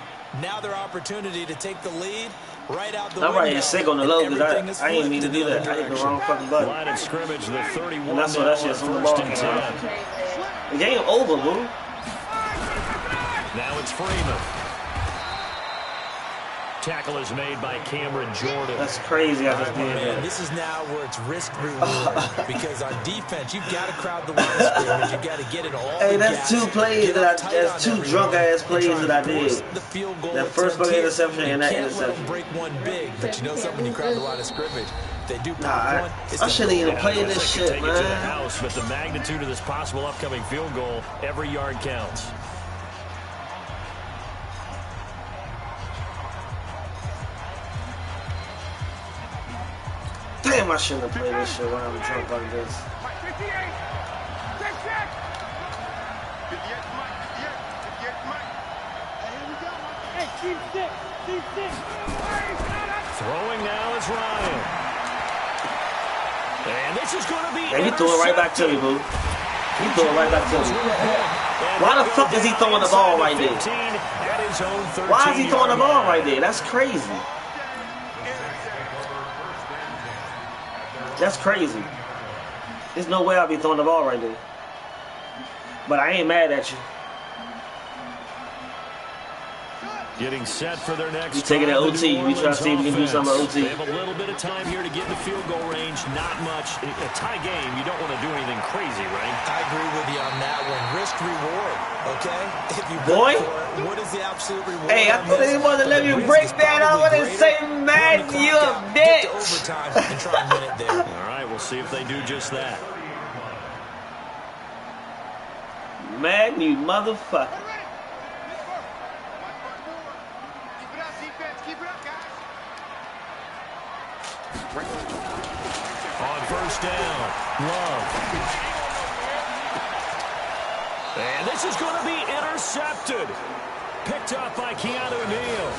Now their opportunity to take the lead right out the window. I'm right here sick on the low because I ain't mean to do that. I hit the wrong fucking button. Line of scrimmage, the 31. And that's what that shit's on the ball. The game over, boo. Now it's Freeman. Tackle is made by Cameron Jordan. That's crazy. I just did that. This is now where it's risk reward, because on defense you've got to crowd the line of scrimmage. You've got to get it all. Hey, that's 2 plays that's 2 drunk ass plays that I did. That first fucking interception and that interception. Break one big, but you know something, when you crowd the line of scrimmage, they do one. I shouldn't even play this shit, man. Take it to the house, but the magnitude of this possible upcoming field goal, every yard counts. Damn, Damn, I shouldn't have played this shit when I'm drunk like this. 58. Check, check. 58, Mike. 58, Mike. Hey, here we go, Mike. Hey, keep stick. Keep stick. Throwing now is Ryan. And this is going to be he threw it right back to me, boo. He threw it right back to me. Why the fuck is he throwing the ball right there? Why is he throwing the ball right there? That's crazy. That's crazy. There's no way I'll be throwing the ball right there. But I ain't mad at you. Getting set for their next. We taking an OT. We try to see if we can do something on OT. They have a little bit of time here to get in the field goal range. Not much. A tie game, you don't want to do anything crazy, right? I agree with you on that one. Risk reward, okay? If you boy, it, what is the absolute reward? Hey, I thought he wasn't let me break that. I want to say, man, you a bitch. Overtime and try and win it there. All right, we'll see if they do just that. Man, you motherfucker. On first down, Love. And this is going to be intercepted. Picked up by Keanu Neal.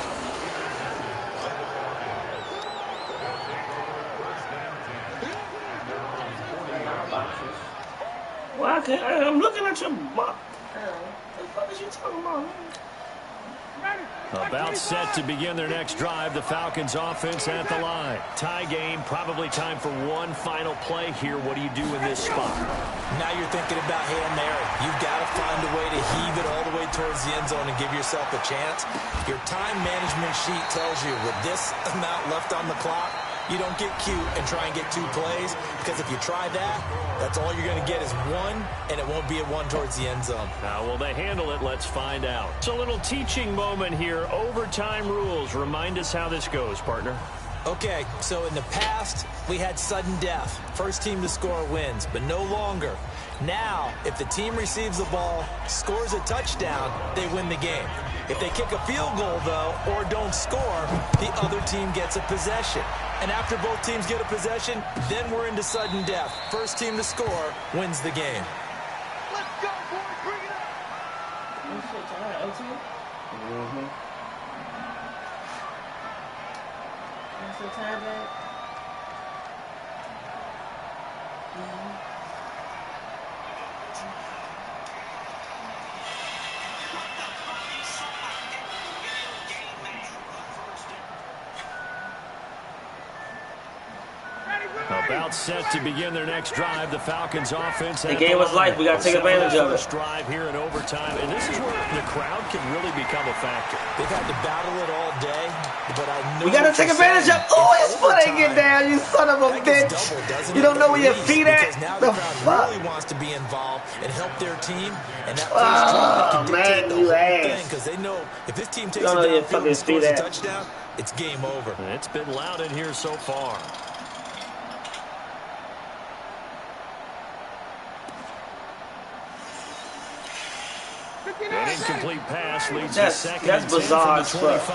Well, I'm looking at your butt. What the fuck is you talking about? About set to begin their next drive, the Falcons offense at the line. Tie game, probably time for one final play here. What do you do in this spot? Now you're thinking about Hail Mary. You've got to find a way to heave it all the way towards the end zone and give yourself a chance. Your time management sheet tells you with this amount left on the clock, you don't get cute and try and get 2 plays, because if you try that, that's all you're going to get is one, and it won't be a one towards the end zone. How will they handle it? Let's find out. It's a little teaching moment here. Overtime rules. Remind us how this goes, partner. Okay, so in the past, we had sudden death. First team to score wins, but no longer. Now, if the team receives the ball, scores a touchdown, they win the game. If they kick a field goal, though, or don't score, the other team gets a possession. And after both teams get a possession, then we're into sudden death. First team to score wins the game. Let's go, boys. Bring it up. Mm-hmm. That's the time back. About set to begin their next drive, the Falcons offense. The game was life. We got to take advantage of it. First drive here in overtime, and this is where the crowd can really become a factor. They've had to battle it all day, but I know we got to take advantage of. Oh, his foot ain't get down, you son of a bitch! Double, you don't know where your feet at? Now the crowd fuck? really wants to be involved and help their team, and that oh, man, the you whole ass! thing, because they know if this team takes you don't know your fucking and scores feet a at. touchdown, it's game over. It's been loud in here so far. An incomplete pass leads to second and 10 bizarre from the 25.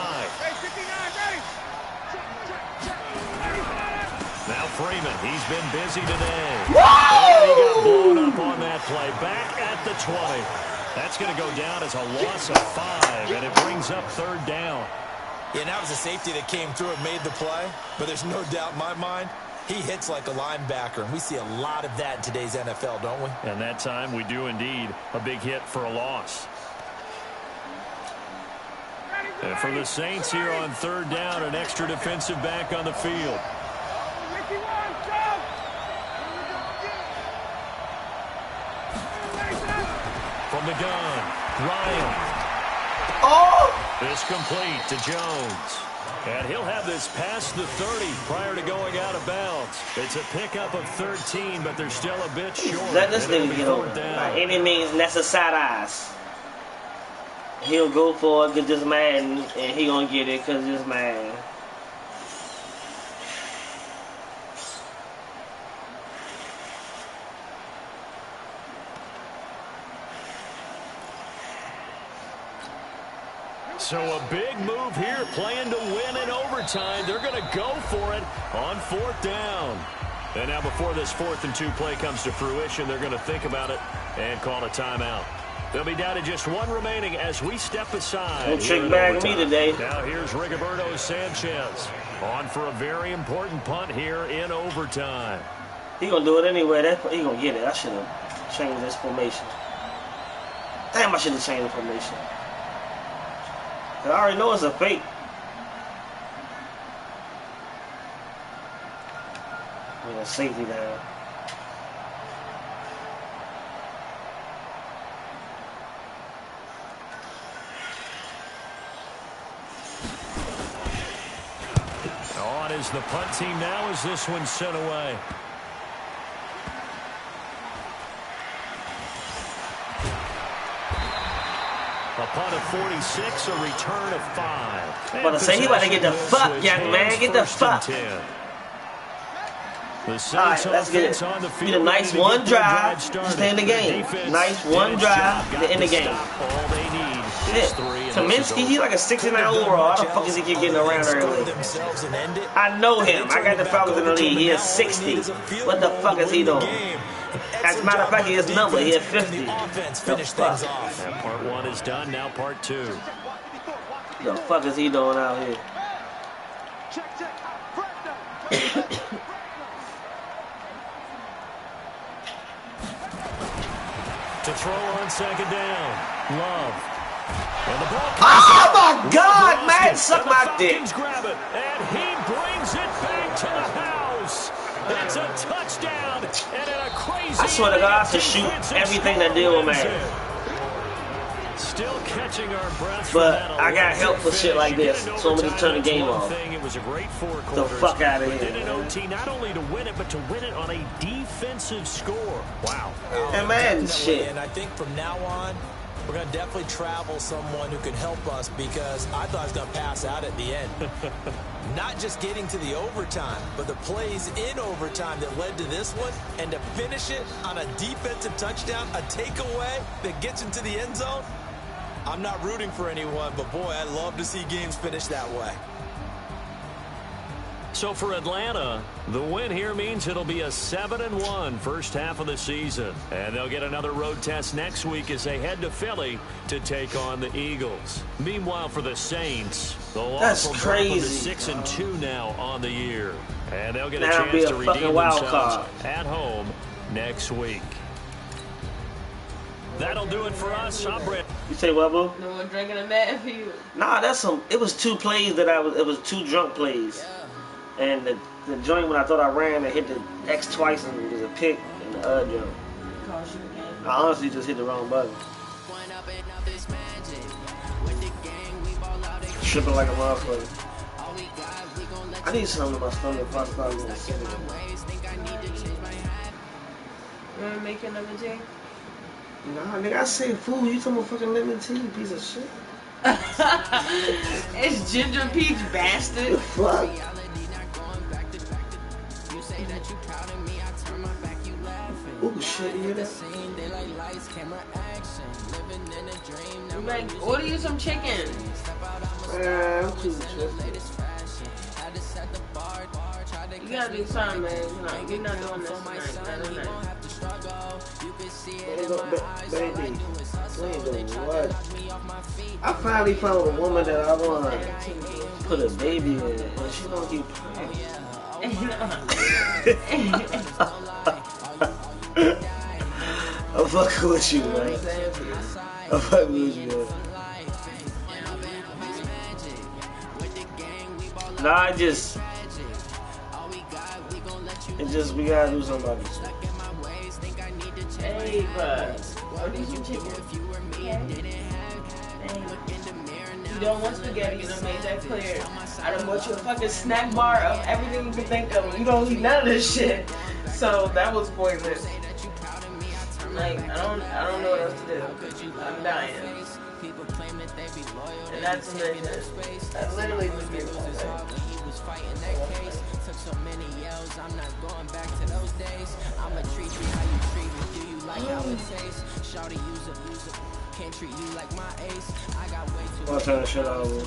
Now Freeman, he's been busy today. And he got blown up on that play. Back at the 20. That's going to go down as a loss of 5, and it brings up third down. Yeah, and that was a safety that came through and made the play, but there's no doubt in my mind, he hits like a linebacker, and we see a lot of that in today's NFL, don't we? And that time we do indeed. A big hit for a loss. And for the Saints here on third down, an extra defensive back on the field. From the gun, Ryan. Oh! This complete to Jones. And he'll have this past the 30 prior to going out of bounds. It's a pickup of 13, but they're still a bit short. Let this nigga get over by any means necessary. He'll go for it because this man, and he gonna get it because this man. So a big move here, playing to win in overtime. They're going to go for it on 4th down. And now before this 4th and 2 play comes to fruition, they're going to think about it and call a timeout. They'll be down to just 1 remaining as we step aside. Don't trick bag me today. Now here's Rigoberto Sanchez on for a very important punt here in overtime. He gonna do it anyway. He gonna get it. I should have changed this formation. Damn, I should have changed the formation. I already know it's a fake. Yeah, safety down. On is the punt team now as this one's sent away. A punt of 46, a return of 5. I'm about to say, he about to get the fuck, young man. Get the fuck. Alright, let's get it. Need a nice 1 drive to stay in the game. Nice 1 drive to end the game. Shit. Kaminsky, he's like a 69 overall. How the fuck is he keep getting around early? I know him. I got the Falcons in the league. He has 60. What the fuck is he doing? As a matter of fact, he has number. He has 50. The fuck? Part 1 is done. Now part 2. The fuck is he doing out here? To throw on 2nd down. Love. And the ball oh my God, man! Suck my dick. Grab it, and he brings it back to the house. It's a touchdown, and in a crazy. I swear to God, I should shoot everything that deal with man. Still catching our breath. But I got help for shit like this, so I'm gonna just turn the game off. It was a great 4 quarters. The fuck out of here. Did an OT not only to win it, but to win it on a defensive score. Wow. And man, shit. And I think from now on, we're going to definitely travel someone who can help us because I thought I was going to pass out at the end. Not just getting to the overtime, but the plays in overtime that led to this one, and to finish it on a defensive touchdown, a takeaway that gets into the end zone. I'm not rooting for anyone, but boy, I love to see games finish that way. So for Atlanta, the win here means it'll be a 7-1 first half of the season. And they'll get another road test next week as they head to Philly to take on the Eagles. Meanwhile, for the Saints, the loss will drop them to 6-2 now on the year. And they'll get a chance to redeem themselves at home next week. That'll do it for us. I'm Brett. You say what, boo? No one drinking a Matthew. Nah, that's some. It was 2 plays that it was 2 drunk plays. Yeah. And the joint when I thought I ran and hit the X twice and it was a pick and the other jump. I honestly just hit the wrong button. Tripping like a motherfucker. I need something in my stomach if I start getting sick again. You want to make another tea? Nah, nigga, I say food. You talking about fucking lemon tea, you piece of shit. It's ginger peach, bastard. The fuck? Ooh, shit, you hear that? Like, order you some chicken. Man, I'm too interested. You gotta do something, man. You're not doing this tonight. Baby, we ain't doing what? I finally found a woman that I want to put a baby in, and she don't keep praying. I'm fucking with you, man. I'm fucking with you, man. Nah, we gotta do something about this. Hey, bud. Order you some chicken. You don't want spaghetti, you done made that clear. I done bought you a fucking snack bar of everything you can think of. You don't eat none of this shit. So that was pointless. Like, I don't know what else to do. I'm dying. And that's delicious. That literally was beautiful. So many yells, I'm not going back to those days. I'ma treat you how you treat me. Do you like how it tastes? Shawty, use it. Can't treat you like my ace. I got way too I'm gonna turn the shit over.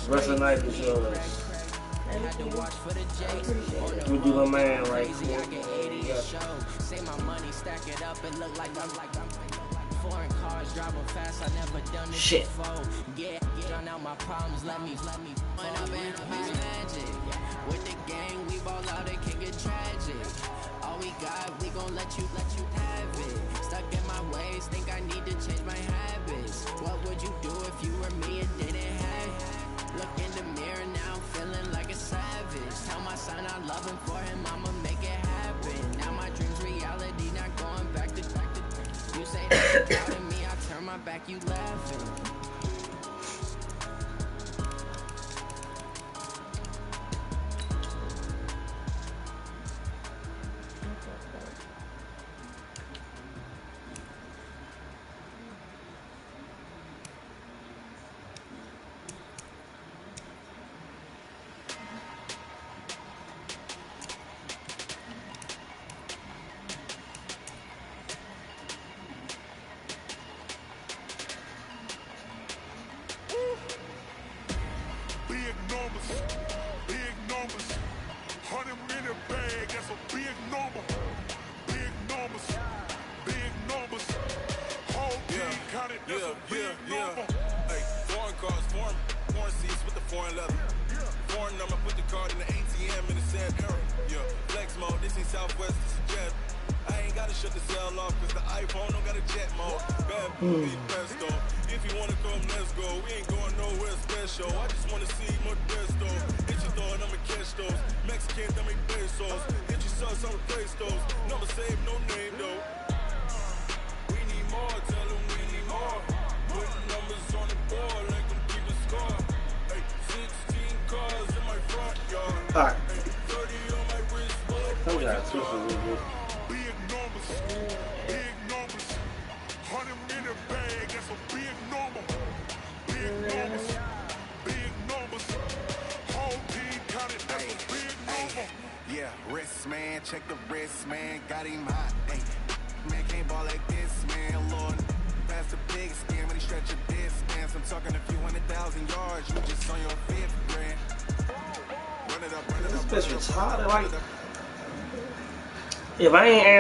Rest of the night is yours. You do my man right here. Shit. With the gang, we ball out, it can get tragic. All we got, we gon' let you have it. Stuck in my ways, think I need to change my habits. What would you do if you were me and didn't have it? Look in the mirror now, I'm feeling like a savage. Tell my son I love him, for him I'ma make it happen. Now my dream's reality, not going back to. You say that you're proud of me, I turn my back, you laughing. Big numbers, 100 minute bag, that's a big number. Big numbers, whole team counted, that's a big number. Hey, foreign cars, foreign seats with the foreign leather. Foreign number, put the card in the ATM in the sad era. Yeah, flex mode, this ain't Southwest, this is jet. I ain't gotta shut the cell off, cause the iPhone don't got a jet mode. Bad movie, pesto. If you wanna come, let's go. We ain't going nowhere special. I just wanna see more Modesto. Hit your door and I'ma catch those. Mexicans, that make pesos. Hit your sons, I'ma place those. Number save, no name though. We need more, tell them we need more. Putting numbers on the board like them keep a score. Hey, 16 cars in my front yard. Alright. Hey, 30 on my wrist, Some guys, this is really good. Big numbers, 100 minute bag, that's a big number. Big numbers, whole team counted, that's a big number. Yeah, wrist man, check the wrist man, got him hot. Hey, man can't ball like this, man. Lord, pass the big skin when he stretch a distance. I'm talking a few 100,000 yards, you just on your 5th grand. Run it up, This bitch retarded. Like, if I ain't